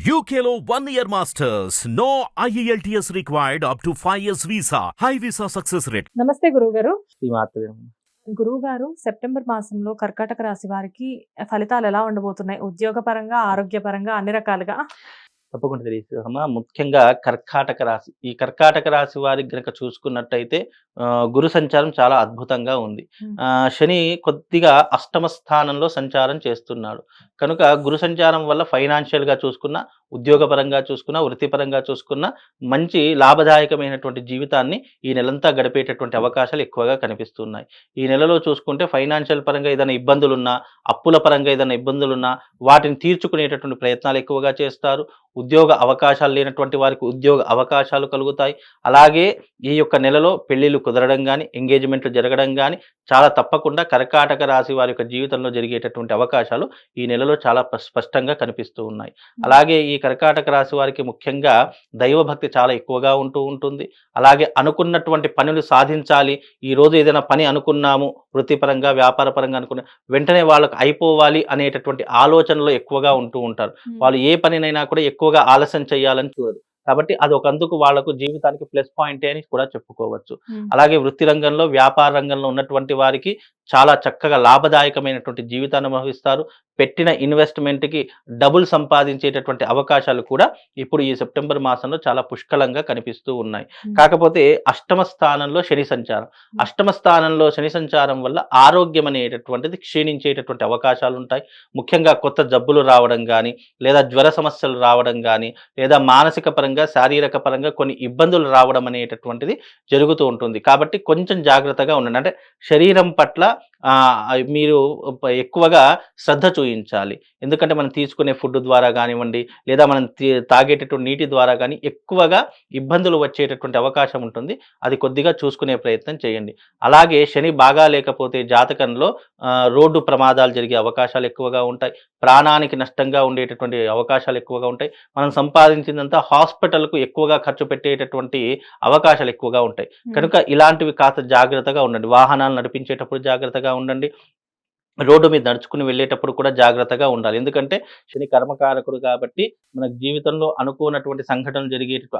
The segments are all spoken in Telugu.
UKLO 1 year masters. No IELTS required up to 5 years visa. High visa success rate. నమస్తే గురువుగారు. శ్రీమాత్రే. గురువుగారు, సెప్టెంబర్ మాసంలో కర్కాటక రాశి వారికి ఫలితాలు ఎలా ఉండబోతున్నాయి? ఉద్యోగపరంగా, ఆరోగ్యపరంగా అన్ని రకాలుగా. తప్పకుండా తెలియజేస్తామా. ముఖ్యంగా కర్కాటక రాశి, ఈ కర్కాటక రాశి వారికి గనక చూసుకున్నట్టయితే గురు సంచారం చాలా అద్భుతంగా ఉంది. శని కొద్దిగా అష్టమ స్థానంలో సంచారం చేస్తున్నాడు కనుక గురు సంచారం వల్ల ఫైనాన్షియల్ గా చూసుకున్న, ఉద్యోగపరంగా చూసుకున్న, వృత్తిపరంగా చూసుకున్న మంచి లాభదాయకమైనటువంటి జీవితాన్ని ఈ నెలంతా గడిపేటటువంటి అవకాశాలు ఎక్కువగా కనిపిస్తున్నాయి. ఈ నెలలో చూసుకుంటే ఫైనాన్షియల్ పరంగా ఏదైనా ఇబ్బందులున్నా, అప్పుల పరంగా ఏదైనా ఇబ్బందులున్నా వాటిని తీర్చుకునేటటువంటి ప్రయత్నాలు ఎక్కువగా చేస్తారు. ఉద్యోగ అవకాశాలు లేనటువంటి వారికి ఉద్యోగ అవకాశాలు కలుగుతాయి. అలాగే ఈ యొక్క నెలలో పెళ్లిళ్ళు కుదరడం కానీ, ఎంగేజ్మెంట్లు జరగడం కానీ చాలా తప్పకుండా కర్కాటక రాశి వారి యొక్క జీవితంలో జరిగేటటువంటి అవకాశాలు ఈ నెలలో చాలా స్పష్టంగా కనిపిస్తూ ఉన్నాయి. అలాగే ఈ కర్కాటక రాశి వారికి ముఖ్యంగా దైవభక్తి చాలా ఎక్కువగా ఉంటుంది. అలాగే అనుకున్నటువంటి పనులు సాధించాలి, ఈ రోజు ఏదైనా పని అనుకున్నాము వృత్తిపరంగా, వ్యాపారపరంగా అనుకున్న వెంటనే వాళ్ళకు అయిపోవాలి అనేటటువంటి ఆలోచనలో ఎక్కువగా ఉంటూ ఉంటారు. వాళ్ళు ఏ పనినైనా కూడా ఎక్కువగా ఆలస్యం చేయాలని చూడదు. కాబట్టి అది ఒకందుకు వాళ్లకు జీవితానికి ప్లస్ పాయింటే అని కూడా చెప్పుకోవచ్చు. అలాగే వృత్తి రంగంలో, వ్యాపార రంగంలో ఉన్నటువంటి వారికి చాలా చక్కగా లాభదాయకమైనటువంటి జీవితాన్ని అనుభవిస్తారు. పెట్టిన ఇన్వెస్ట్మెంట్ కి డబుల్ సంపాదించేటటువంటి అవకాశాలు కూడా ఇప్పుడు ఈ సెప్టెంబర్ మాసంలో చాలా పుష్కలంగా కనిపిస్తూ ఉన్నాయి. కాకపోతే అష్టమ స్థానంలో శని సంచారం, అష్టమ స్థానంలో శని సంచారం వల్ల ఆరోగ్యం అనేటటువంటిది క్షీణించేటటువంటి అవకాశాలు ఉంటాయి. ముఖ్యంగా కొత్త జబ్బులు రావడం కానీ, లేదా జ్వర సమస్యలు రావడం కానీ, లేదా మానసిక పరంగా, శారీరక పరంగా కొన్ని ఇబ్బందులు రావడం అనేటటువంటిది జరుగుతూ ఉంటుంది. కాబట్టి కొంచెం జాగ్రత్తగా ఉండండి. అంటే శరీరం పట్ల మీరు ఎక్కువగా శ్రద్ధ చూపించాలి. ఎందుకంటే మనం తీసుకునే ఫుడ్ ద్వారా కానివ్వండి, లేదా మనం తాగేటటువంటి నీటి ద్వారా కానీ ఎక్కువగా ఇబ్బందులు వచ్చేటటువంటి అవకాశం ఉంటుంది. అది కొద్దిగా చూసుకునే ప్రయత్నం చేయండి. అలాగే శని బాగా లేకపోతే జాతకంలో రోడ్డు ప్రమాదాలు జరిగే అవకాశాలు ఎక్కువగా ఉంటాయి. ప్రాణానికి నష్టంగా ఉండేటటువంటి అవకాశాలు ఎక్కువగా ఉంటాయి. మనం సంపాదించిందంతా హాస్పిటల్కు ఎక్కువగా ఖర్చు పెట్టేటటువంటి అవకాశాలు ఎక్కువగా ఉంటాయి. కనుక ఇలాంటివి కాస్త జాగ్రత్తగా ఉండండి. వాహనాలు నడిపించేటప్పుడు జాగ్రత్తగా ఉండండి. రోడ్డు మీద నడుచుకుని వెళ్ళేటప్పుడు కూడా జాగ్రత్తగా ఉండాలి. ఎందుకంటే శని కర్మకారకుడు కాబట్టి మనకు జీవితంలో అనుకోనటువంటి సంఘటనలు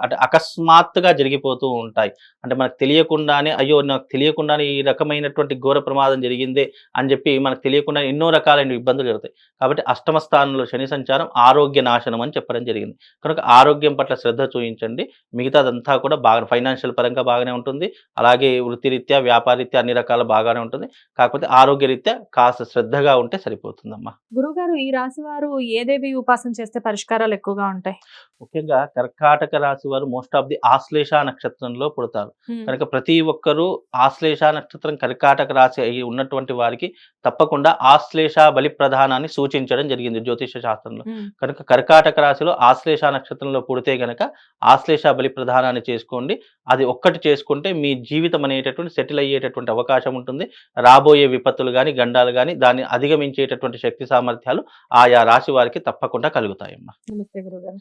అంటే అకస్మాత్తుగా జరిగిపోతూ ఉంటాయి. అంటే మనకు తెలియకుండానే, అయ్యో నాకు తెలియకుండానే ఈ రకమైనటువంటి ఘోర ప్రమాదం జరిగిందే అని చెప్పి మనకు తెలియకుండా ఎన్నో రకాలైన ఇబ్బందులు జరుగుతాయి. కాబట్టి అష్టమ స్థానంలో శని సంచారం ఆరోగ్య నాశనం అని చెప్పడం జరిగింది. కనుక ఆరోగ్యం పట్ల శ్రద్ధ చూపించండి. మిగతాదంతా కూడా బాగా ఫైనాన్షియల్ పరంగా బాగానే ఉంటుంది. అలాగే వృత్తిరీత్యా, వ్యాపారరీత్యా అన్ని రకాల బాగానే ఉంటుంది. కాకపోతే ఆరోగ్యరీత్యా కాస్త శ్రద్ధగా ఉంటే సరిపోతుందమ్మా. గురుగారు, ఈ రాశి వారు ఏ దేవి ఉపాసన చేస్తే పరిష్కారాలు ఎక్కువగా ఉంటాయి? ముఖ్యంగా కర్కాటక రాశి వారు మోస్ట్ ఆఫ్ ది ఆశ్లేష నక్షత్రంలో పుడతారు. కనుక ప్రతి ఒక్కరూ ఆశ్లేష నక్షత్రం కర్కాటక రాశి అయి ఉన్నటువంటి వారికి తప్పకుండా ఆశ్లేష బలి ప్రధానాన్ని సూచించడం జరిగింది జ్యోతిష శాస్త్రంలో. కనుక కర్కాటక రాశిలో ఆశ్లేష నక్షత్రంలో పుడితే గనక ఆశ్లేష బలి ప్రధానాన్ని చేసుకోండి. అది ఒక్కటి చేసుకుంటే మీ జీవితం అనేటటువంటి సెటిల్ అయ్యేటటువంటి అవకాశం ఉంటుంది. రాబోయే విపత్తులు కానీ, గండాలు కానీ దాన్ని అధిగమించేటటువంటి శక్తి సామర్థ్యాలు ఆయా రాశి వారికి తప్పకుండా కలుగుతాయమ్మా. నమస్తే గురుగారు.